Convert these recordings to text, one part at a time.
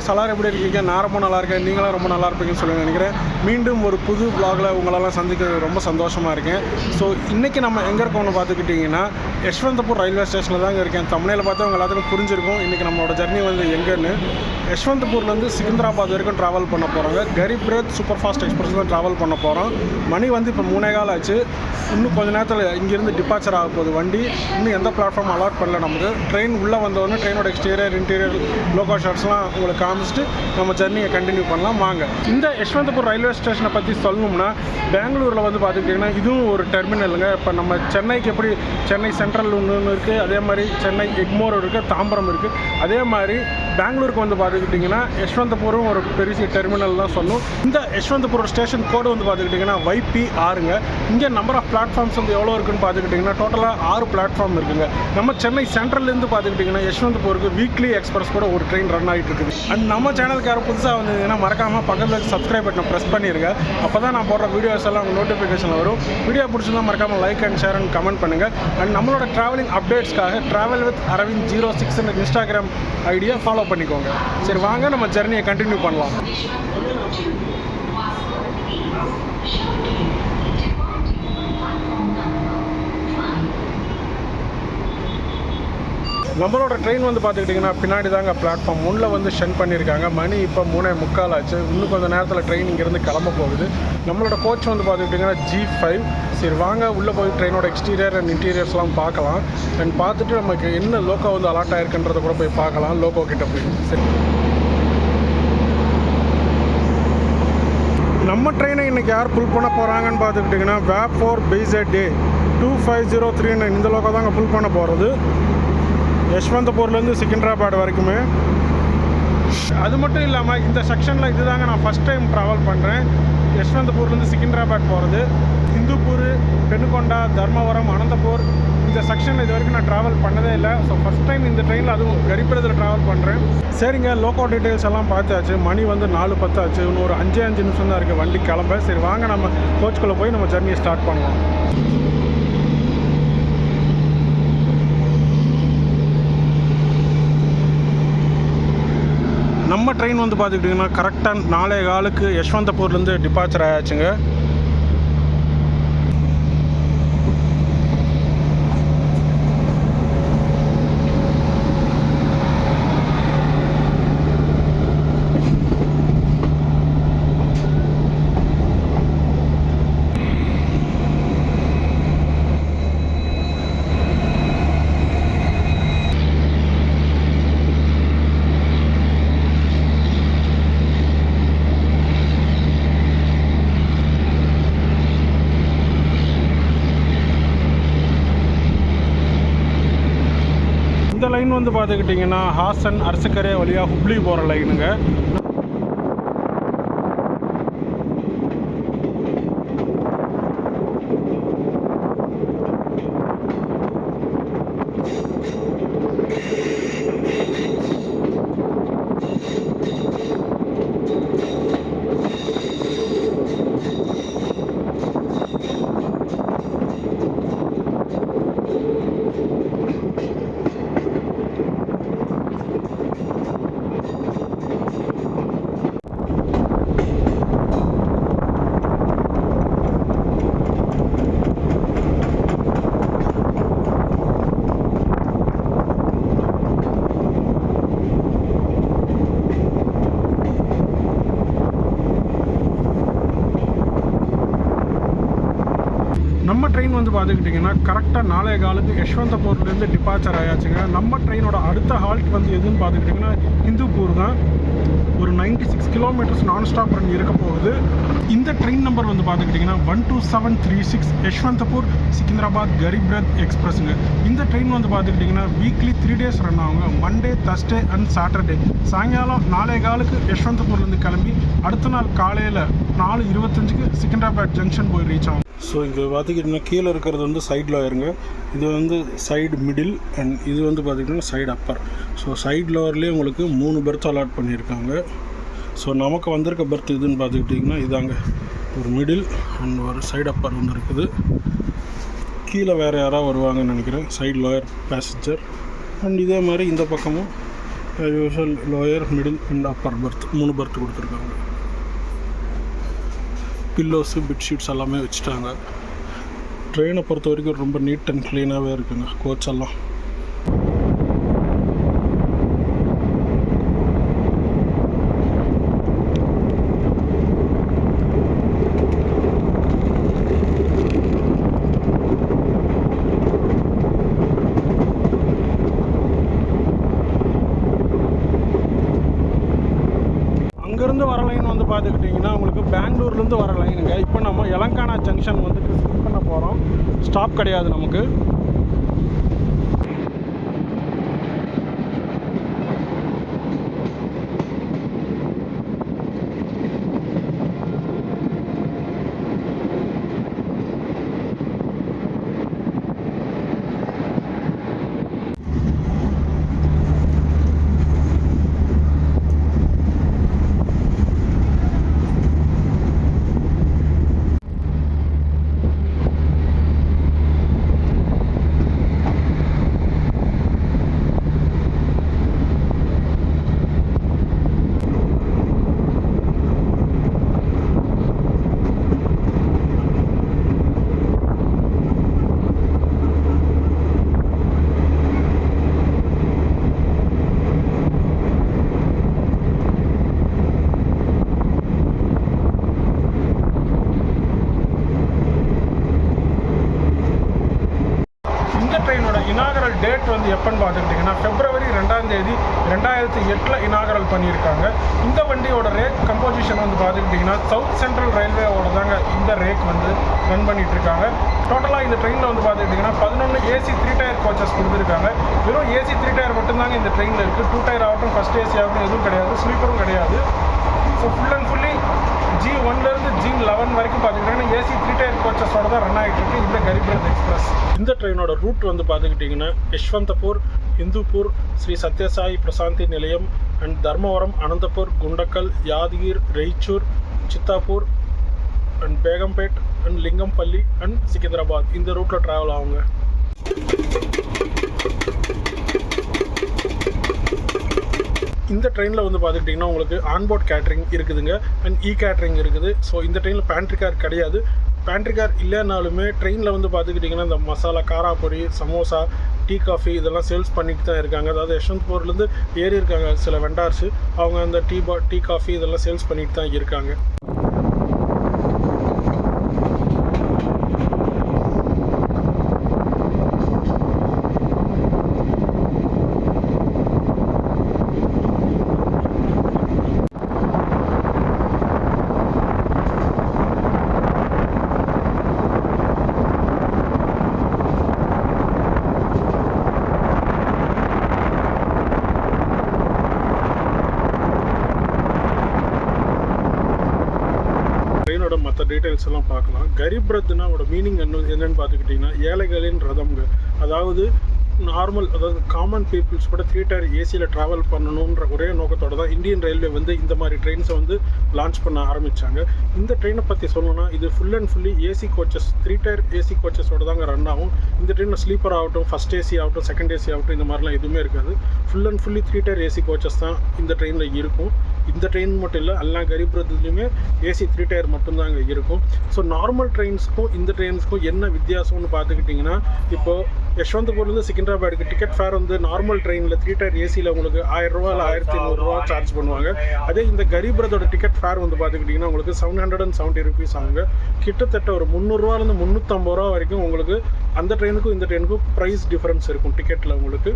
Viewers எல்லாரும் எப்படி இருக்கீங்க? நான் ரொம்ப நல்லா இருக்கேன், நீங்களும் ரொம்ப நல்லா இருப்பீங்கன்னு சொல்லி நினைக்கிறேன். மீண்டும் ஒரு புது vlogல உங்களெல்லாம் சந்திக்கிறது ரொம்ப சந்தோஷமாக இருக்கேன். ஸோ இன்றைக்கி நம்ம எங்கே இருக்கோம்னு பார்த்துக்கிட்டிங்கன்னா யஷ்வந்தபூர் ரயில்வே ஸ்டேஷனில் தாங்க இருக்கேன். தமிழில் பார்த்தா உங்கள் எல்லாத்துக்கும் புரிஞ்சிருக்கும் இன்றைக்கி நம்மளோட ஜர்னி வந்து எங்கேன்னு. யஷ்வந்தபூர்லேருந்து சிக்கந்தராபாத் வரைக்கும் ட்ராவல் பண்ண போகிறாங்க. கரீப் ரத் சூப்பர் ஃபாஸ்ட் எக்ஸ்பிரஸ் தான் ட்ராவல் பண்ண போகிறோம். மணி வந்து இப்போ 3:15 ஆச்சு. இன்னும் கொஞ்சம் நேரத்தில் இங்கேருந்து டிபார்ச்சர் ஆக போகுது வண்டி. இன்னும் எந்த பிளாட்ஃபார்ம் அலாட் பண்ணல நமக்கு. ட்ரெயின் உள்ளே வந்தோடனே ட்ரெயினோட எக்ஸ்டீரியர் இன்டீரியர் லோகோ ஷாட்ஸ்லாம் உங்களுக்கு காமிச்சிட்டு நம்ம ஜர்னியை கண்டினியூ பண்ணலாம் வாங்க. இந்த யஷ்வந்தபூர் ரயில்வே ஸ்டேஷனை பற்றி சொல்லணும்னா பெங்களூரில் வந்து பார்த்துக்கிட்டிங்கன்னா இதுவும் ஒரு டெர்மினலுங்க. இப்போ நம்ம சென்னைக்கு எப்படி சென்னை சென்ட்ரல் ஒன்று இருக்குது, அதே மாதிரி சென்னை எக்மோர் இருக்குது, தாம்பரம் இருக்குது. அதே மாதிரி பெங்களூருக்கு வந்து பார்த்துக்கிட்டிங்கன்னா யஷ்வந்தபூரும் ஒரு பெரிய டெர்மினல் தான் சொல்லணும். இந்த யஷ்வந்தபூர் ஸ்டேஷன் கோடு வந்து பார்த்துக்கிட்டிங்கன்னா YP6ங்க. இங்கே நம்பர் ஆஃப் பிளாட்ஃபார்ம்ஸ் வந்து எவ்வளோ இருக்குன்னு பார்த்துக்கிட்டிங்கன்னா டோட்டலாக 6 பிளாட்ஃபார்ம் இருக்குங்க. நம்ம சென்னை சென்ட்ரல்லேருந்து பார்த்துக்கிட்டிங்கன்னா யஷ்வந்தபூருக்கு வீக்லி எக்ஸ்பிரஸ் கூட ஒரு ட்ரெயின் ரன் ஆகிட்டு இருக்குது. அண்ட் நம்ம சேனலுக்கு யாரும் புதுசாக வந்ததுன்னா மறக்காமல் பக்கத்தில் சப்ஸ்கிரைப் பட்டனை ப்ரெஸ் பண்ணிடுங்க. அப்போ தான் நான் போடுற வீடியோஸ் எல்லாம் உங்கள் நோட்டிஃபிகேஷன் வரும். வீடியோ பிடிச்சிருந்தா மறக்காமல் like and share and comment பண்ணுங்கள். அண்ட் நம்மளோட ட்ராவலிங் அப்டேட்ஸ்க்காக ட்ராவல் வித் அரவிந்த் 06 இன்ஸ்டாகிராம் ஐடியா ஃபாலோ பண்ணிக்கோங்க. சரி வாங்க நம்ம ஜர்னியை கண்டினியூ பண்ணலாம். நம்மளோட ட்ரெயின் வந்து பார்த்துக்கிட்டிங்கன்னா பின்னாடி தாங்க பிளாட்ஃபார்ம் 1 வந்து ஷென் பண்ணியிருக்காங்க. மணி இப்போ 3:45 ஆச்சு. இன்னும் கொஞ்சம் நேரத்தில் ட்ரெயின் இங்கேருந்து கிளம்ப போகுது. நம்மளோட கோச் வந்து பார்த்துக்கிட்டிங்கன்னா G5. சரி வாங்க உள்ளே போய் ட்ரெயினோட எக்ஸ்டீரியர் அண்ட் இன்டீரியர்ஸ்லாம் பார்க்கலாம். அண்ட் பார்த்துட்டு நமக்கு என்ன லோக்கோ வந்து அலாட் ஆகிருக்குன்றதை கூட போய் பார்க்கலாம் லோக்கோ கிட்ட போய். சரி நம்ம ட்ரெயினை இன்றைக்கி யார் புல் பண்ண போகிறாங்கன்னு பார்த்துக்கிட்டிங்கன்னா VAP4 BZ 2503 இந்த லோக்கோ தாங்க புல் பண்ண போகிறது. யஷ்வந்தபூர்லேருந்து சிக்கந்தராபாத் வரைக்குமே. அது மட்டும் இல்லாமல் இந்த செக்ஷனில் இது தாங்க நான் ஃபஸ்ட் டைம் ட்ராவல் பண்ணுறேன். யஷ்வந்தபூர்லேருந்து சிக்கந்தராபாத் போகிறது. இந்துப்பூர், பெனுகொண்டா, தர்மவரம், அனந்தபூர் இந்த செக்ஷன் இது வரைக்கும் நான் ட்ராவல் பண்ணதே இல்லை. ஸோ ஃபஸ்ட் டைம் இந்த ட்ரெயினில் அதுவும் கரிபுரத்தில் ட்ராவல் பண்ணுறேன். சரிங்க லோக்கோ டீட்டெயில்ஸ் எல்லாம் பார்த்தாச்சு. மணி வந்து 4:10 ஆச்சு. இன்னும் ஒரு 5 நிமிஷம் தான் இருக்குது வண்டி கிளம்ப. சரி வாங்க நம்ம கோச்சுக்குள்ளே போய் நம்ம ஜர்னியை ஸ்டார்ட் பண்ணலாம். நம்ம ட்ரெயின் வந்து பார்த்துக்கிட்டிங்கன்னா கரெக்டாக 4:15 யஷ்வந்தபூர்லேருந்து டிபார்ச்சர் ஆயாச்சுங்க. இந்த லைன் வந்து பார்த்துக்கிட்டிங்கன்னா ஹாசன் அரசுக்கரை வழியாக ஹுப்ளி போகிற லைனுங்க. நம்ம ட்ரெயின் வந்து பார்த்துக்கிட்டிங்கன்னா கரெக்டாக 4:15 யஷ்வந்தபூர்லேருந்து டிபார்ச்சர் ஆயாச்சுங்க. நம்ம ட்ரெயினோட அடுத்த ஹால்ட் வந்து எதுன்னு பார்த்துக்கிட்டிங்கன்னா இந்துப்பூர் தான். ஒரு 96 கிலோமீட்டர்ஸ் நான் ஸ்டாப் ரன் இருக்க போகுது. இந்த ட்ரெயின் நம்பர் வந்து பார்த்துக்கிட்டிங்கன்னா 12736 யஷ்வந்தபூர் சிக்கந்தராபாத் கரீப் ரத் எக்ஸ்பிரஸுங்க. இந்த ட்ரெயின் வந்து பார்த்துக்கிட்டிங்கன்னா வீக்லி 3 டேஸ் ரன் ஆகுங்க. Monday, Thursday and Saturday. சாயங்காலம் 4:15 யஷ்வந்தபூர்லேருந்து கிளம்பி அடுத்த நாள் காலையில் 4:25 சிக்கந்தராபாத் ஜங்ஷன் போய் ரீச் ஆகும். ஸோ இங்கே பார்த்திங்கன்னா கீழே இருக்கிறது வந்து சைட் லோயருங்க. இது வந்து சைடு மிடில் அண்ட் இது வந்து பார்த்திங்கன்னா சைடு அப்பர். ஸோ சைட் லோயர்லேயே உங்களுக்கு 3 பெர்த் அலாட் பண்ணியிருக்காங்க. ஸோ நமக்கு வந்திருக்க பெர்த் இதுன்னு பார்த்துக்கிட்டிங்கன்னா இதாங்க ஒரு மிடில் அண்ட் ஒரு சைடு அப்பர் வந்து இருக்குது. கீழே வேறு யாராவது வருவாங்கன்னு நினைக்கிறேன், சைடு லோயர் பேசஞ்சர். அண்ட் இதே மாதிரி இந்த பக்கமும் usual lower, middle and upper birth 3 birth கொடுத்துருக்காங்க. பில்லோஸு, பெட்ஷீட்ஸ் எல்லாமே வச்சுட்டாங்க. ட்ரெயினை பொறுத்த வரைக்கும் ரொம்ப நீட் அண்ட் க்ளீனாகவே இருக்குங்க கோச் எல்லாம். அங்கேருந்து வர லைன் வந்து பார்த்துக்கிட்டிங்கன்னா உங்களுக்கு பெங்களூர்லேருந்து வர லைனுங்க. இப்போ நம்ம எலங்கானா ஜங்ஷன் வந்துட்டு ஸ்கிப் பண்ண போகிறோம். ஸ்டாப் கிடையாது நமக்கு. ட்ரெயினோட இனாகரல் டேட் வந்து எப்போன்னு பார்த்துக்கிட்டிங்கன்னா February 2 2008 இனாகரல் பண்ணியிருக்காங்க. இந்த வண்டியோட ரேக் கம்போசிஷன் வந்து பார்த்துக்கிட்டிங்கன்னா சவுத் சென்ட்ரல் ரயில்வேவோட தாங்க இந்த ரேக் வந்து ரன் பண்ணிகிட்டு இருக்காங்க. டோட்டலாக இந்த ட்ரெயினில் வந்து பார்த்துக்கிட்டிங்கன்னா 11 AC 3 டயர் கோச்சஸ் கொடுத்துருக்காங்க. வெறும் AC 3 டயர் மட்டும்தாங்க இந்த ட்ரெயினில் இருக்குது. 2 டயர் ஆகட்டும், ஃபஸ்ட் AC ஆகட்டும் எதுவும் கிடையாது, ஸ்லீப்பரும் கிடையாது. ஸோ ஃபுல் அண்ட் ஃபுல்லி G1லேருந்து G11 வரைக்கும் பார்த்துக்கிட்டிங்கன்னா AC 3 டயர் கோச்சஸோட தான் ரன் ஆகிட்டு இருக்கு இந்த கரீப் ரத் எக்ஸ்பிரஸ். இந்த ட்ரெயினோட ரூட் வந்து பார்த்துக்கிட்டிங்கன்னா Yeshwantpur, Hindupur, Sri Sathya Sai Prasanthi Nilayam and Dharmavaram, Anantapur, Guntakal, Yadgir, Raichur, Chittapur and Begumpet and Lingampalli and Secunderabad இந்த ரூட்டில் ட்ராவல் ஆகுங்க. இந்த ட்ரெயினில் வந்து பார்த்துக்கிட்டிங்கன்னா உங்களுக்கு ஆன்போர்ட் கேட்ரிங் இருக்குதுங்க அண்ட் கேட்ரிங் இருக்குது. ஸோ இந்த ட்ரெயினில் பேண்ட்ரி கார் கிடையாது. பேண்ட்ரி கார் இல்லைனாலுமே ட்ரெயினில் வந்து பார்த்துக்கிட்டிங்கன்னா இந்த மசாலா, காராப்பொரி, சமோசா, டீ காஃபி இதெல்லாம் சேல்ஸ் பண்ணிட்டு தான் இருக்காங்க. அதாவது யஷ்வந்த்பூர்லேருந்து ஏறி இருக்காங்க சில வெண்டார்ஸு, அவங்க அந்த டீ காஃபி இதெல்லாம் சேல்ஸ் பண்ணிட்டு தான் இருக்காங்க. மற்ற டீட்டெயில்ஸ் எல்லாம் பார்க்கலாம். கரீப் ரத்னா மீனிங் என்னன்னு பார்த்துக்கிட்டிங்கன்னா ஏழைகளின் ரதம்ங்க. அதாவது நார்மல், அதாவது காமன் பீப்புள்ஸ் கூட 3 டயர் ஏசியில் ட்ராவல் பண்ணணுன்ற ஒரே நோக்கத்தோடு தான் இந்தியன் ரயில்வே வந்து இந்த மாதிரி ட்ரெயின்ஸை வந்து லான்ச் பண்ண ஆரம்பித்தாங்க. இந்த ட்ரெயினை பற்றி சொல்லணும்னா இது full and fully AC coaches, 3 tier AC கோச்சஸோட தாங்க ரன் ஆகும். இந்த ட்ரெயினில் ஸ்லீப்பர் ஆகட்டும், ஃபஸ்ட் ஏசி ஆகட்டும், செகண்ட் ஏசி ஆகட்டும் இந்த மாதிரிலாம் எதுவுமே இருக்காது. Full and fully 3 tier AC coaches தான் இந்த ட்ரெயினில் இருக்கும். இந்த ட்ரெயின் மட்டும் இல்லை, எல்லா கரீப் ரத்லையுமே ஏசி 3 டயர் மட்டும்தாங்க இருக்கும். ஸோ நார்மல் ட்ரெயின்ஸுக்கும் இந்த ட்ரெயின்ஸுக்கும் என்ன வித்தியாசம்னு பார்த்துக்கிட்டிங்கன்னா, இப்போது யஷ்வந்தபூர்லேருந்து சிக்கிந்தராபாடுக்கு டிக்கெட் ஃபேர் வந்து நார்மல் ட்ரெயினில் 3 டயர் ஏசியில் உங்களுக்கு 1000 ரூபா இல்லை 1500 சார்ஜ் பண்ணுவாங்க. அதே இந்த கரீப் ரத்தோட டிக்கெட் ஃபேர் வந்து பார்த்துக்கிட்டிங்கன்னா உங்களுக்கு 770 rupees ஆகுங்க. கிட்டத்தட்ட ஒரு 300 ரூபாலேருந்து 350 ரூபா வரைக்கும் உங்களுக்கு அந்த ட்ரெயினுக்கும் இந்த ட்ரெயினுக்கும் ப்ரைஸ் டிஃப்ரென்ஸ் இருக்கும் டிக்கெட்டில் உங்களுக்கு.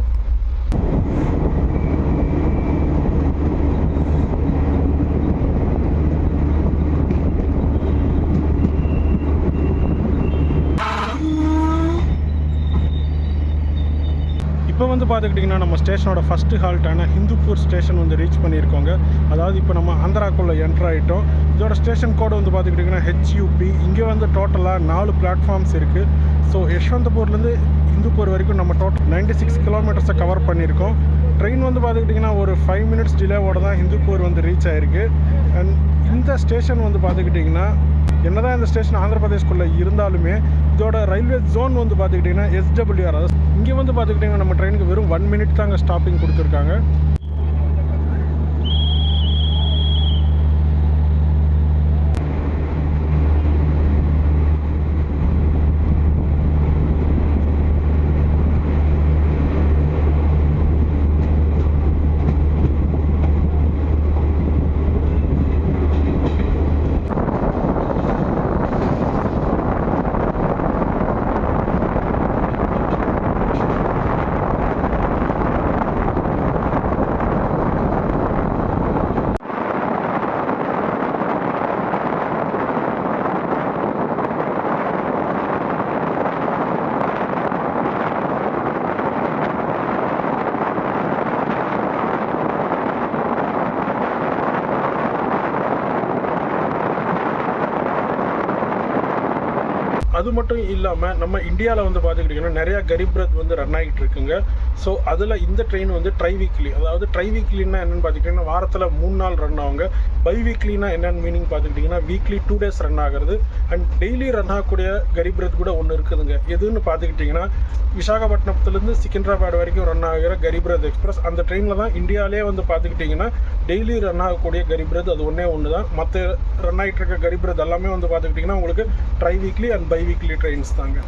இப்போ வந்து பார்த்துக்கிட்டிங்கன்னா நம்ம ஸ்டேஷனோட ஃபஸ்ட்டு ஹால்ட்டான ஹிந்துப்பூர் ஸ்டேஷன் வந்து ரீச் பண்ணியிருக்கோங்க. அதாவது இப்போ நம்ம ஆந்திராக்குள்ளே என்ட்ரு ஆகிட்டோம். இதோட ஸ்டேஷன் கோடு வந்து பார்த்துக்கிட்டிங்கன்னா HUP. இங்கே வந்து டோட்டலாக 4 பிளாட்ஃபார்ம்ஸ் இருக்குது. ஸோ யஷ்வந்தபூர்லேருந்து ஹிந்துப்பூர் வரைக்கும் நம்ம டோட்டல் 96 கிலோமீட்டர்ஸை கவர் பண்ணியிருக்கோம். ட்ரெயின் வந்து பார்த்துக்கிட்டிங்கன்னா ஒரு 5 minutes டிலேவோட தான் ஹிந்துப்பூர் வந்து ரீச் ஆகிருக்கு. அண்ட் இந்த ஸ்டேஷன் வந்து பார்த்துக்கிட்டிங்கன்னா என்னதான் இந்த ஸ்டேஷன் ஆந்திர பிரதேஷ்குள்ளே இருந்தாலுமே இதோட ரயில்வே ஜோன் வந்து பார்த்துக்கிட்டிங்கன்னா SWR. அதாவது இங்கே வந்து பார்த்துக்கிட்டிங்கன்னா நம்ம ட்ரெயினுக்கு வெறும் 1 minute தாங்க ஸ்டாப்பிங் கொடுத்துருக்காங்க. அது மட்டும் இல்லாமல் நம்ம இந்தியாவில் வந்து பார்த்துக்கிட்டிங்கன்னா நிறையா கரீப் ரத் வந்து ரன் ஆகிட்டு இருக்குங்க. ஸோ அதில் இந்த ட்ரெயின் வந்து ட்ரை வீக்லி, அதாவது ட்ரை வீக்லின்னா என்னென்னு பார்த்துக்கிட்டிங்கன்னா வாரத்தில் 3 நாள் ரன் ஆகுங்க. பை வீக்லினா என்னென்னு மீனிங் பார்த்துக்கிட்டிங்கன்னா வீக்லி 2 days ரன் ஆகிறது. அண்ட் டெய்லி ரன் ஆகக்கூடிய கரீப் ரத் கூட ஒன்று இருக்குதுங்க. எதுன்னு பார்த்துக்கிட்டிங்கன்னா விசாகப்பட்டினத்துலேருந்து சிக்கிண்ட்ராபாத் வரைக்கும் ரன் ஆகிற கரீப் ரத் எக்ஸ்பிரஸ். அந்த ட்ரெயினில் தான் இந்தியாவிலே வந்து பார்த்துக்கிட்டிங்கன்னா டெய்லி ரன் ஆகக்கூடிய கரீப் ரத் அது ஒன்று தான். மற்ற ரன் ஆகிட்டு இருக்க கரீப் ரத் எல்லாமே வந்து பார்த்துக்கிட்டிங்கன்னா உங்களுக்கு tri weekly and bi weekly trains தாங்க.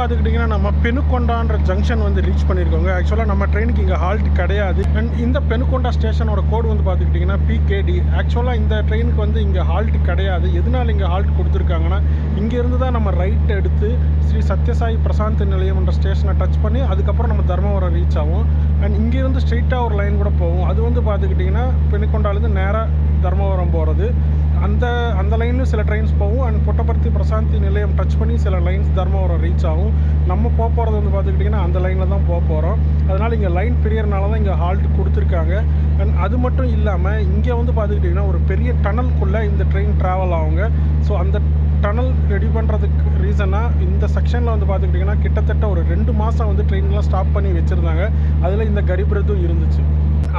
பார்த்துக்கிட்டிங்கன்னா நம்ம பெனுகொண்டான்ற ஜங்ஷன் வந்து ரீச் பண்ணியிருக்கோங்க. ஆக்சுவலாக நம்ம ட்ரெயினுக்கு இங்கே ஹால்ட் கிடையாது. அண்ட் இந்த பெனுகொண்டா ஸ்டேஷனோட கோடு வந்து பார்த்துக்கிட்டிங்கன்னா PKD. ஆக்சுவலாக இந்த ட்ரெயினுக்கு வந்து இங்கே ஹால்ட் கிடையாது. எதனால் இங்கே ஹால்ட் கொடுத்துருக்காங்கன்னா இங்கேருந்து தான் நம்ம ரைட் எடுத்து ஸ்ரீ சத்யசாயி பிரசாந்த் நிலையம்ன்ற ஸ்டேஷனை டச் பண்ணி அதுக்கப்புறம் நம்ம தர்மவரம் ரீச் ஆகும். அண்ட் இங்கேருந்து ஸ்ட்ரெயிட்டாக ஒரு லைன் கூட போகும். அது வந்து பார்த்துக்கிட்டிங்கன்னா பெனுகொண்டாலேருந்து நேராக தர்மவரம் போகிறது. அந்த லைன்லையும் சில ட்ரெயின்ஸ் போகும். அண்ட் புட்டபர்த்தி பிரசாந்தி நிலையம் டச் பண்ணி சில லைன்ஸ் தர்மவரம் ரீச் ஆகும். நம்ம போகிறது வந்து பார்த்துக்கிட்டிங்கன்னா அந்த லைனில் தான் போகிறோம். அதனால் இங்கே லைன் பிரியறனால தான் இங்கே ஹால்ட் கொடுத்துருக்காங்க. அண்ட் அது மட்டும் இல்லாமல் இங்கே வந்து பார்த்துக்கிட்டிங்கன்னா ஒரு பெரிய டனலுக்குள்ளே இந்த ட்ரெயின் ட்ராவல் ஆகுங்க. ஸோ அந்த டனல் ரெடி பண்ணுறதுக்கு ரீசனாக இந்த செக்ஷனில் வந்து பார்த்துக்கிட்டிங்கன்னா கிட்டத்தட்ட ஒரு 2 மாதம் வந்து ட்ரெயின்லாம் ஸ்டாப் பண்ணி வச்சுருந்தாங்க. அதில் இந்த கரீப் ரத்தும் இருந்துச்சு.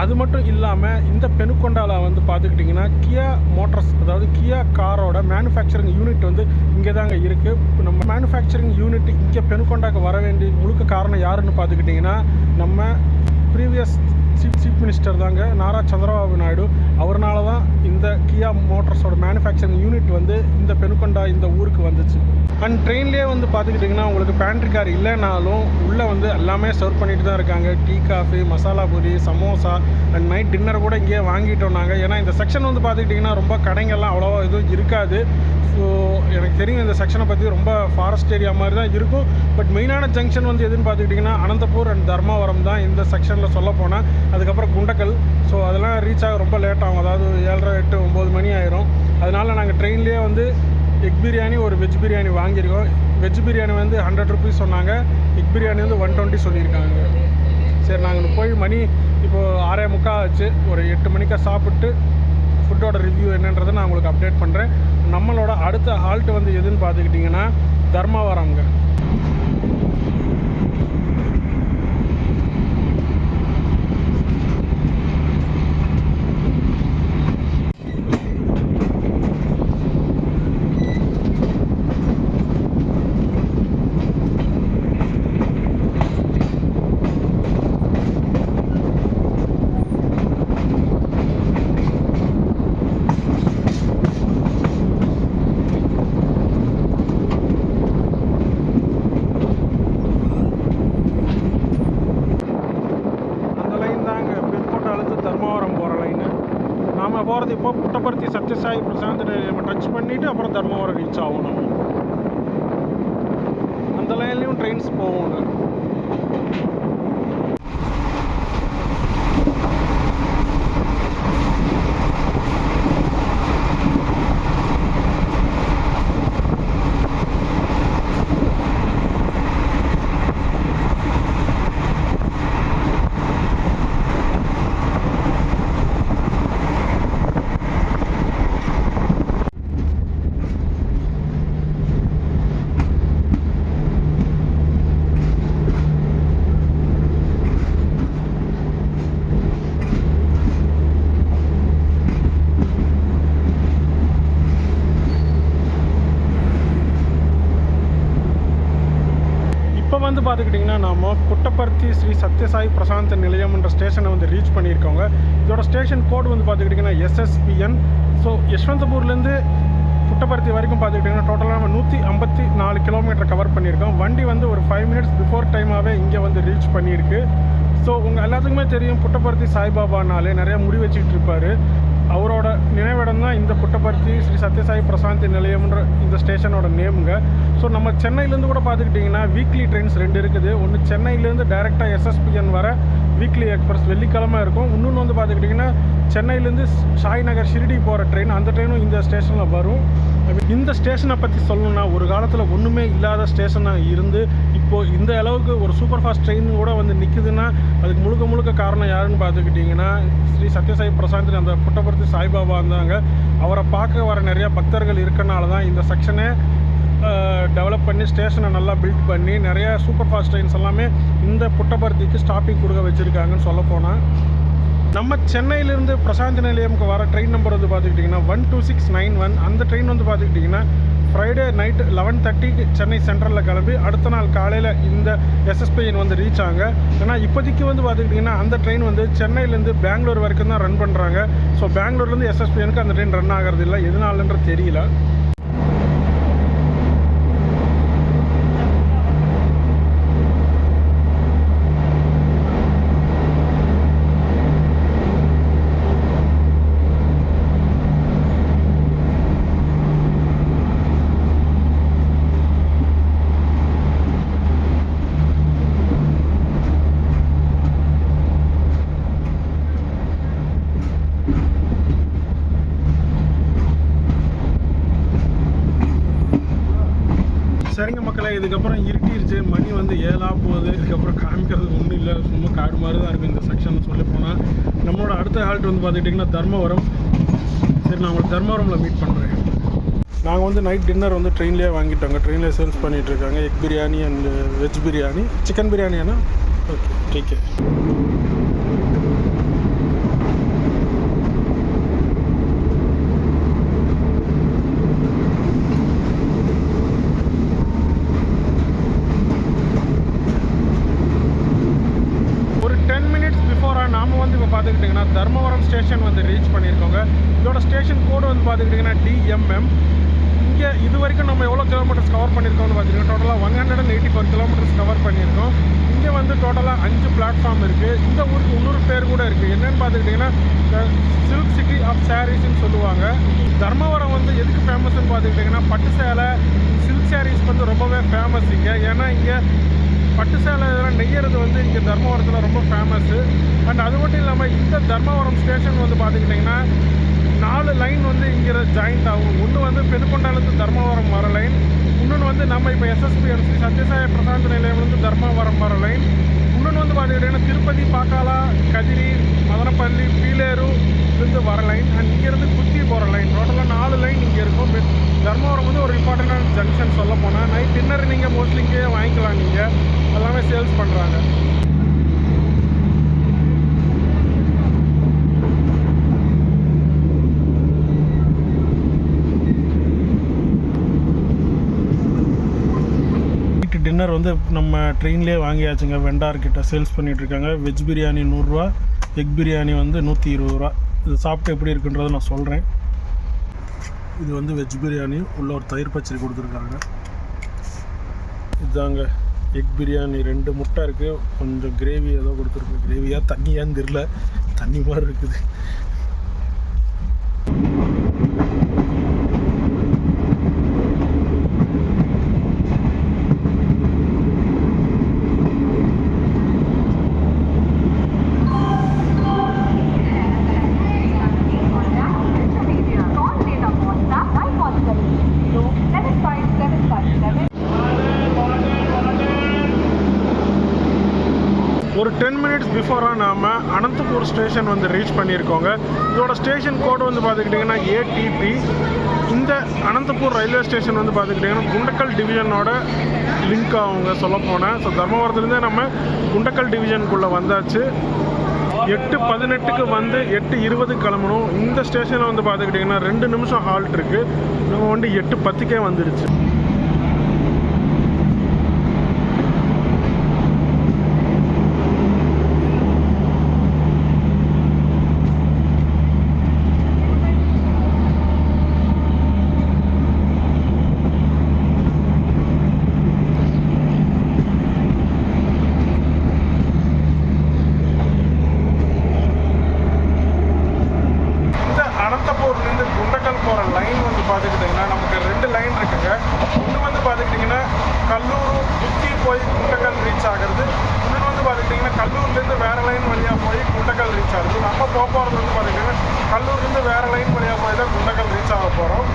அது மட்டும் இல்லாமல் இந்த பெனுகொண்டாவில் வந்து பார்த்துக்கிட்டிங்கன்னா கியா மோட்டார்ஸ், அதாவது கியா காரோட மேனுஃபேக்சரிங் யூனிட் வந்து இங்கே தாங்க இருக்குது. நம்ம மேனுஃபேக்சரிங் யூனிட் இங்கே பெனுகொண்டாக்கு வர வேண்டிய முழுக்க காரணம் யாருன்னு பார்த்துக்கிட்டிங்கன்னா நம்ம ப்ரீவியஸ் சீஃப் மினிஸ்டர் தாங்க, நாரா சந்திரபாபு நாயுடு. அவர்னால தான் இந்த கியா மோட்டார்ஸோட மேனுஃபேக்சரிங் யூனிட் வந்து இந்த பெனுகொண்டா இந்த ஊருக்கு வந்துச்சு. அண்ட் ட்ரெயின்லேயே வந்து பார்த்துக்கிட்டிங்கன்னா உங்களுக்கு பேண்ட்ரி கார் இல்லைனாலும் உள்ளே வந்து எல்லாமே சர்வ் பண்ணிட்டு தான் இருக்காங்க. Tea, coffee, masala puri, samosa and night dinner கூட இங்கேயே வாங்கிட்டோம் நாங்கள். ஏன்னா இந்த செக்ஷன் வந்து பார்த்துக்கிட்டிங்கன்னா ரொம்ப கடைங்கள்லாம் அவ்வளோவா எதுவும் இருக்காது. ஸோ எனக்கு தெரியும் இந்த செக்ஷனை பற்றி ரொம்ப ஃபாரஸ்ட் ஏரியா மாதிரி தான் இருக்கும். பட் மெயினான ஜங்ஷன் வந்து எதுன்னு பார்த்துக்கிட்டிங்கன்னா அனந்தபூர் அண்ட் தர்மவரம் தான் இந்த செக்ஷனில் சொல்ல போனால். அதுக்கப்புறம் குண்டக்கல். ஸோ அதெல்லாம் ரீச் ஆக ரொம்ப லேட் ஆகும். அதாவது 7:30, 8, 9 மணி ஆயிரும். அதனால் நாங்கள் ட்ரெயின்லேயே வந்து எக் பிரியாணி, ஒரு வெஜ் பிரியாணி வாங்கியிருக்கோம். வெஜ் பிரியாணி வந்து 100 rupees சொன்னாங்க. எக் பிரியாணி வந்து 120 சொல்லியிருக்காங்க. சரி, நாங்கள் போய் மணி இப்போது 6:45 ஆச்சு. ஒரு 8 மணிக்கா சாப்பிட்டு ஃபுட்டோட ரிவ்யூ என்னன்றதை நான் உங்களுக்கு அப்டேட் பண்ணுறேன். நம்மளோட அடுத்த ஹால்ட் வந்து எதுன்னு பார்த்துக்கிட்டிங்கன்னா தர்மவரம்ங்க. போகிறது இப்போ புட்டபர்த்தி சத்யசாயி பிரசாந்த் நம்ம டச் பண்ணிவிட்டு அப்புறம் தர்மவரம் ரீச் ஆகும். நம்ம அந்த லைன்லேயும் ட்ரெயின்ஸ் போவோங்க. வந்து பார்த்துக்கிட்டிங்கன்னா நம்ம புட்டபர்த்தி ஸ்ரீ சத்யசாய் பிரசாந்த் நிலையம்ன்ற ஸ்டேஷனை வந்து ரீச் பண்ணியிருக்கோங்க. இதோட ஸ்டேஷன் கோடு வந்து பார்த்துக்கிட்டிங்கன்னா SSPN. ஸோ யஷ்வந்தபூர்லேருந்து புட்டபர்த்தி வரைக்கும் பார்த்துக்கிட்டிங்கன்னா டோட்டலாக நம்ம 154 கிலோமீட்டர் கவர் பண்ணியிருக்கோம். வண்டி வந்து ஒரு 5 மினிட்ஸ் பிஃபோர் டைமாகவே இங்கே வந்து ரீச் பண்ணியிருக்கு. ஸோ உங்கள் எல்லாத்துக்குமே தெரியும், புட்டபர்த்தி சாய்பாபானாலே நிறையா முடி வச்சுக்கிட்டு இருப்பார். அவரோட நினைவிடம் தான் இந்த புட்டபர்த்தி ஸ்ரீ சத்யசாய் பிரசாந்தி நிலையம்ன்ற இந்த ஸ்டேஷனோட நேமுங்க. ஸோ நம்ம சென்னையிலேருந்து கூட பார்த்துக்கிட்டிங்கன்னா வீக்லி ட்ரெயின்ஸ் 2 இருக்குது. ஒன்று சென்னையிலேருந்து டைரெக்டாக SSPN வர வீக்லி எக்ஸ்பிரஸ் வெள்ளிக்கிழமை இருக்கும். இன்னொன்று வந்து பார்த்துக்கிட்டிங்கன்னா சென்னையிலேருந்து சாய் நகர் ஷிரடி போகிற ட்ரெயின், அந்த ட்ரெயினும் இந்த ஸ்டேஷனில் வரும். இந்த ஸ்டேஷனை பற்றி சொல்லணுன்னா, ஒரு காலத்தில் ஒன்றுமே இல்லாத ஸ்டேஷனாக இருந்து இப்போது இந்த அளவுக்கு ஒரு சூப்பர் ஃபாஸ்ட் ட்ரெயின் கூட வந்து நிற்குதுன்னா அதுக்கு முழுக்க காரணம் யாருன்னு பார்த்துக்கிட்டிங்கன்னா ஸ்ரீ சத்யசாய் பிரசாந்த் அந்த புட்டபர்த்தி சாய்பாபா இருந்தாங்க. அவரை பார்க்க வர நிறையா பக்தர்கள் இருக்கனால தான் இந்த செக்ஷனே டெவலப் பண்ணி ஸ்டேஷனை நல்லா பில்ட் பண்ணி நிறையா சூப்பர் ஃபாஸ்ட் ட்ரெயின்ஸ் எல்லாமே இந்த புட்டபர்த்திக்கு ஸ்டாப்பிங் கொடுக்க வச்சுருக்காங்கன்னு சொல்லப்போனால். நம்ம சென்னையிலேருந்து பிரசாந்தி நிலையமுக்கு வர ட்ரெயின் நம்பர் வந்து பார்த்துக்கிட்டிங்கன்னா 12691. அந்த ட்ரெயின் வந்து பார்த்துக்கிட்டிங்கன்னா ஃப்ரைடே நைட்டு 11:30 சென்னை சென்ட்ரலில் கிளம்பி அடுத்த நாள் காலையில் இந்த SSPN வந்து ரீச் ஆங்க. ஏன்னா இப்போதைக்கு வந்து பார்த்துக்கிட்டிங்கன்னா அந்த ட்ரெயின் வந்து சென்னையிலேருந்து பெங்களூர் வரைக்கும் தான் ரன் பண்ணுறாங்க. ஸோ பெங்களூர்லேருந்து SSPNக்கு அந்த ட்ரெயின் ரன் ஆகிறது இல்லை, எதனாலன்ற தெரியல. சரிங்க மக்களே, இதுக்கப்புறம் இருட்டிருச்சு, மணி வந்து 7 போகுது. இதுக்கப்புறம் காமிக்கிறது ஒன்றும் இல்லை, சும்மா காடு மாதிரி தான் இருக்குது இந்த செக்ஷன் சொல்லி போனால். நம்மளோட அடுத்த ஹால்ட் வந்து பார்த்துக்கிட்டிங்கன்னா தர்மவரம். சரி, நான் உங்களுக்கு தர்மவரமில் மீட் பண்ணுறேன். நாங்கள் வந்து நைட் டின்னர் வந்து ட்ரெயின்லேயே வாங்கிட்டோங்க. ட்ரெயின்லேயே சேல்ஸ் பண்ணிகிட்ருக்காங்க. Egg biryani and veg biryani. Chicken பிரியாணியானா ஓகே டீக்கே. நாம் வந்து இப்போ பார்த்துக்கிட்டிங்கன்னா தர்மவரம் ஸ்டேஷன் வந்து ரீச் பண்ணியிருக்கோங்க. இதோட ஸ்டேஷன் கோடு வந்து பார்த்துக்கிட்டிங்கன்னா DMM. இங்கே இது வரைக்கும் நம்ம எவ்வளோ கிலோமீட்டர்ஸ் கவர் பண்ணியிருக்கோம்னு பார்த்தீங்கன்னா டோட்டலாக 184 கிலோமீட்டர்ஸ் கவர் பண்ணியிருக்கோம். இங்கே வந்து டோட்டலாக 5 பிளாட்ஃபார்ம் இருக்குது. இந்த ஊருக்கு இன்னொரு பேர் கூட இருக்குது. என்னென்னு பார்த்துக்கிட்டிங்கன்னா சில்க் சிட்டி ஆஃப் சாரீஸ்ன்னு சொல்லுவாங்க. தர்மவரம் வந்து எதுக்கு ஃபேமஸ்ன்னு பார்த்துக்கிட்டிங்கன்னா பட்டு சேலை, சில்க் சாரீஸ் வந்து ரொம்பவே ஃபேமஸ் இங்கே. ஏன்னா இங்கே பட்டு சேலை இதெல்லாம் நெய்யறது வந்து இங்கே தர்மவரத்தில் ரொம்ப ஃபேமஸ்ஸு. அண்ட் அது மட்டும் இல்லாமல் இந்த தர்மவரம் ஸ்டேஷன் வந்து பார்த்துக்கிட்டிங்கன்னா 4 லைன் வந்து இங்கே ஜாயிண்ட் ஆகும். ஒன்று வந்து பெருக்கொண்டாலேருந்து தர்மவரம் வர லைன், இன்னொன்று வந்து நம்ம இப்போ SSPN ஸ்ரீ சத்யசாய பிரசாந்த் நிலையம்லேருந்து தர்மவரம் வர லைன், இன்னொன்று வந்து பார்த்துக்கிட்டிங்கன்னா திருப்பதி, பாக்காலா, கதிரி, மதனப்பள்ளி, பீலேரு இருந்து வர லைன், அண்ட் இங்கேருந்து குத்தி போகிற லைன். டோட்டலாக 4 லைன் இங்கே இருக்கும். தர்மவரம் வந்து ஒரு இம்பார்ட்டண்டான ஜங்ஷன் சொல்ல போனால். நைட் டின்னர் நீங்கள் மோஸ்ட்லி இங்கே வாங்கிக்கலாம். நீங்கள் எல்லாமே சேல்ஸ் பண்ணுறாங்க. டின்னர் வந்து நம்ம ட்ரெயின்லேயே வாங்கியாச்சுங்க. வெண்டார்கிட்ட சேல்ஸ் பண்ணிகிட்ருக்காங்க. வெஜ் பிரியாணி 100 ரூபா, எக் பிரியாணி வந்து 120 ரூபா. இது சாப்பிட்டு எப்படி இருக்குன்றதை நான் சொல்கிறேன். இது வந்து வெஜ் பிரியாணி, உள்ள ஒரு தயிர் பச்சடி கொடுத்துருக்காங்க. இதுதாங்க எக் பிரியாணி. 2 முட்டை இருக்குது, கொஞ்சம் கிரேவி ஏதோ கொடுத்துருக்கு. கிரேவியாக தண்ணியான்னு தெரில, தண்ணி மாதிரி இருக்குது. ஒரு 10 மினிட்ஸ் பிஃபோராக நாம் அனந்தபூர் ஸ்டேஷன் வந்து ரீச் பண்ணியிருக்கோங்க. இதோட ஸ்டேஷன் கோடு வந்து பார்த்துக்கிட்டிங்கன்னா ATP. இந்த அனந்தபூர் ரயில்வே ஸ்டேஷன் வந்து பார்த்துக்கிட்டிங்கன்னா குண்டக்கல் டிவிஷனோட லிங்க் ஆகுங்க சொல்லப்போனால். ஸோ தர்மவரத்துலேருந்தே நம்ம குண்டக்கல் டிவிஷனுக்குள்ளே வந்தாச்சு. 8:18க்கு வந்து 8:20 கிளம்பணும். இந்த ஸ்டேஷனில் வந்து பார்த்துக்கிட்டிங்கன்னா 2 நிமிஷம் ஹால்ட் இருக்குது. நம்ம வந்து 8:10க்கே வந்துடுச்சு. பார்த்துக்கிட்டிங்கன்னா நமக்கு 2 லைன் இருக்குங்க. ஒன்று வந்து பார்த்துக்கிட்டிங்கன்னா கல்லூர் புத்தி போய் குண்டக்கல் ரீச் ஆகிறது. இன்னொன்று வந்து பார்த்துக்கிட்டிங்கன்னா கல்லூர்லேருந்து வேறு லைன் வழியாக போய் குண்டக்கல் ரீச் ஆகுது. நம்ம போகிறது வந்து பார்த்திங்கன்னா கல்லூர்லேருந்து வேறு லைன் வழியாக போய் தான் குண்டக்கல் ரீச் ஆக போகிறோம்.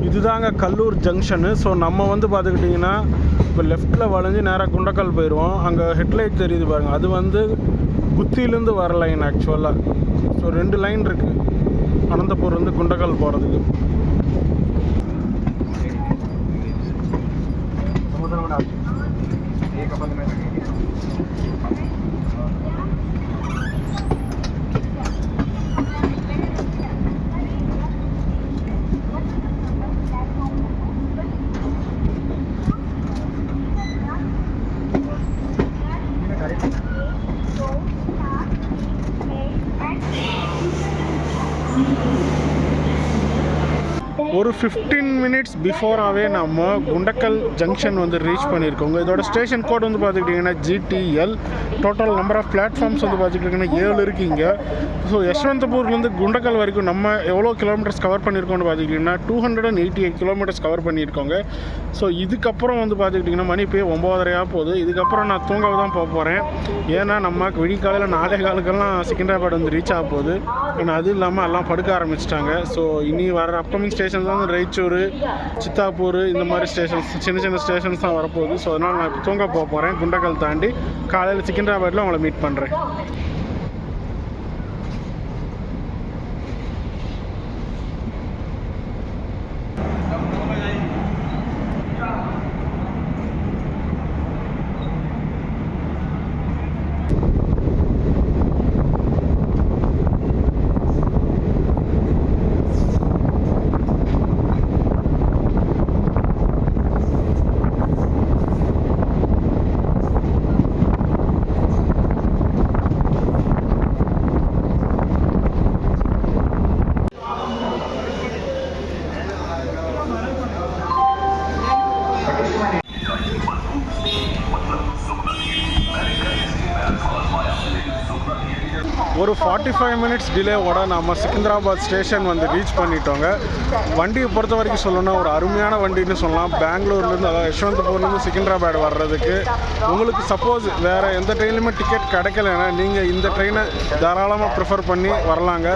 இதுதாங்க கல்லூர் ஜங்ஷனு. ஸோ நம்ம வந்து பார்த்துக்கிட்டிங்கன்னா இப்போ லெஃப்ட்டில் வளைஞ்சு நேராக குண்டக்கல் போயிடுவோம். அங்கே ஹெட்லைட் தெரியுது பாருங்கள், அது வந்து புத்தியிலேருந்து வர லைன் ஆக்சுவலாக. ஸோ 2 லைன் இருக்குது அனந்தபூர் வந்து குண்டக்கல் போகிறதுக்கு. ஒரு 15 மினிட்ஸ் பிஃபோராகவே நம்ம குண்டக்கல் ஜங்ஷன் வந்து ரீச் பண்ணியிருக்கோங்க. இதோட ஸ்டேஷன் கோட் வந்து பார்த்துக்கிட்டிங்கன்னா GTL. Total number of platforms வந்து பார்த்துக்கிட்டிங்கன்னா 7 இருக்குங்க. ஸோ யஷ்வந்தபூர்லேருந்து குண்டக்கல் வரைக்கும் நம்ம எவ்வளோ கிலோமீட்டர்ஸ் கவர் பண்ணியிருக்கோம்னு பார்த்துக்கிட்டிங்கன்னா 288 கிலோமீட்டர்ஸ் கவர் பண்ணியிருக்கோங்க. ஸோ இதுக்கப்புறம் வந்து பார்த்துக்கிட்டிங்கன்னா மணி இப்போ 9:30 போகுது. இதுக்கப்புறம் நான் தூங்க தான் போக போகிறேன். ஏன்னா நம்ம விடிக்காலையில் 4:15 சிக்கிண்டாபாத் வந்து ரீச் ஆக போகுது. ஏன்னா அது இல்லாமல் எல்லாம் படுக்க ஆரம்பிச்சிட்டாங்க. ஸோ இனி வர அப்கமிங் ஸ்டேஷன்ஸ் தான் ராய்ச்சூர், சித்தாப்பூர், இந்த மாதிரி ஸ்டேஷன்ஸ், சின்ன சின்ன ஸ்டேஷன்ஸ் தான் வரப்போகுது. ஸோ அதனால் நான் இப்போ தூங்க போக போகிறேன். குண்டக்கல் தாண்டி காலையில் சிக்கிண்டாபாத்தில் உங்களை மீட் பண்ணுறேன். ஒரு 45 மினிட்ஸ் டிலேவோட நம்ம சிக்கிந்திராபாத் ஸ்டேஷன் வந்து ரீச் பண்ணிட்டோங்க. வண்டியை பொறுத்த வரைக்கும் சொல்லணும்னா ஒரு அருமையான வண்டின்னு சொல்லலாம். பெங்களூர்லேருந்து, அதாவது யஷ்வந்தபூர்லேருந்து சிக்கிந்திராபாத் வர்றதுக்கு உங்களுக்கு சப்போஸ் வேறு எந்த ட்ரெயின்லையுமே டிக்கெட் கிடைக்கலன்னா நீங்கள் இந்த ட்ரெயினை தாராளமாக ப்ரிஃபர் பண்ணி வரலாங்க.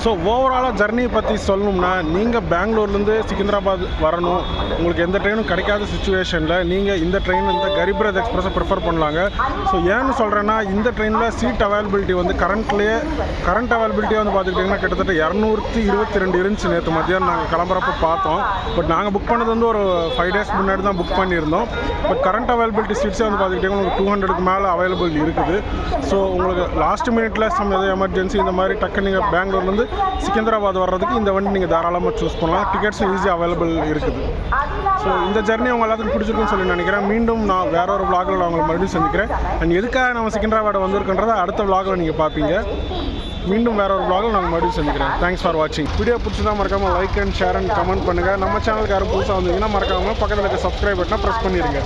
ஸோ ஓவராலாக ஜர்னியை பற்றி சொல்லணும்னா நீங்கள் பெங்களூர்லேருந்து சிக்கிந்திராபாத் வரணும், உங்களுக்கு எந்த ட்ரெயினும் கிடைக்காத சுச்சுவேஷனில் நீங்கள் இந்த ட்ரெயின், இந்த கரீப் ரத் எக்ஸ்பிரஸை ப்ரிஃபர் பண்ணலாங்க. ஸோ ஏன்னு சொல்கிறேன்னா இந்த ட்ரெயினில் சீட் அவைலபிலிட்டி வந்து கரண்ட் அவைலபிலிட்டி வந்து பார்த்துக்கிட்டிங்கன்னா கிட்டத்தட்ட 222 இருந்துச்சு. நேற்று மத்தியானம் நாங்கள் கிளம்புறப்ப பார்த்தோம். பட் நாங்கள் புக் பண்ணது வந்து ஒரு 5 டேஸ் முன்னாடி தான் புக் பண்ணியிருந்தோம். பட் கரண்ட் அவைலபிலிட்டி சீட்ஸே வந்து பார்த்துக்கிட்டிங்கன்னா உங்களுக்கு 200க்கு மேலே அவைலபிள் இருக்குது. ஸோ உங்களுக்கு லாஸ்ட் மினிட்ல எதாவது எமர்ஜென்சி இந்த மாதிரி டக்கு நீங்கள் பெங்களூர்லேருந்து சிக்கிந்திராபாத் வர்றதுக்கு இந்த வண்டி நீங்கள் தாராளமாக சூஸ் பண்ணலாம். டிக்கெட்ஸும் ஈஸியாக அவைலபிள் இருக்குது. ஸோ இந்த ஜர்னி உங்கள் எல்லாத்துக்கும் பிடிச்சிருக்குன்னு சொல்லி நினைக்கிறேன். மீண்டும் நான் வேற ஒரு vlogல நான் உங்களை மறுபடியும் சந்திக்கிறேன். அண்ட் எதுக்காக நம்ம சிக்கிந்திராபாத் வந்திருக்குன்றதை அடுத்த vlogல நீங்கள் பார்ப்பீங்க. மீண்டும் வேற ஒரு vlogல நான் மறுபடியும் சந்திக்கிறேன். தேங்க்ஸ் ஃபார் வாட்சிங். வீடியோ பிடிச்சதா மறக்காமல் like and share and comment பண்ணுங்கள். நம்ம சேனலுக்கு யாரும் புதுசாக வந்தீங்கன்னா மறக்காமல் பக்கத்தில் இருக்க சப்ஸ்கிரைப் பட்டனை ப்ரெஸ் பண்ணிடுங்க.